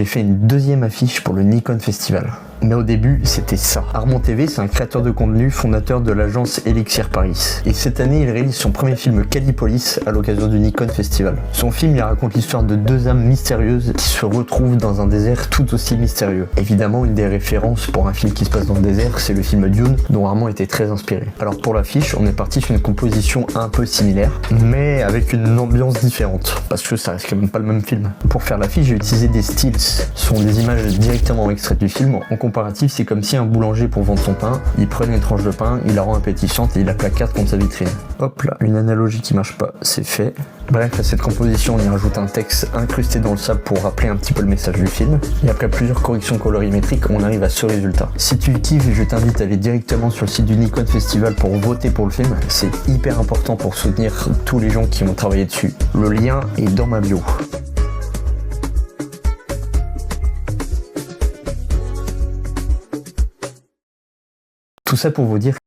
j'ai fait une deuxième affiche pour le Nikon Festival. Mais au début, c'était ça. Armand TV, c'est un créateur de contenu, fondateur de l'agence Elixir Paris. Et cette année, il réalise son premier film Callipolis à l'occasion du Nikon Festival. Son film, il raconte l'histoire de deux âmes mystérieuses qui se retrouvent dans un désert tout aussi mystérieux. Évidemment, une des références pour un film qui se passe dans le désert, c'est le film Dune, dont Armand était très inspiré. Alors pour l'affiche, on est parti sur une composition un peu similaire, mais avec une ambiance différente, parce que ça reste quand même pas le même film. Pour faire l'affiche, j'ai utilisé des stills. Ce sont des images directement extraites du film. En comparatif, c'est comme si un boulanger, pour vendre son pain, il prenait une tranche de pain, il la rend appétissante et il la placarde contre sa vitrine. Hop là, une analogie qui marche pas, c'est fait. Bref, à cette composition, on y rajoute un texte incrusté dans le sable pour rappeler un petit peu le message du film. Et après plusieurs corrections colorimétriques, on arrive à ce résultat. Si tu kiffes, je t'invite à aller directement sur le site du Nikon Festival pour voter pour le film. C'est hyper important pour soutenir tous les gens qui ont travaillé dessus. Le lien est dans ma bio. Tout ça pour vous dire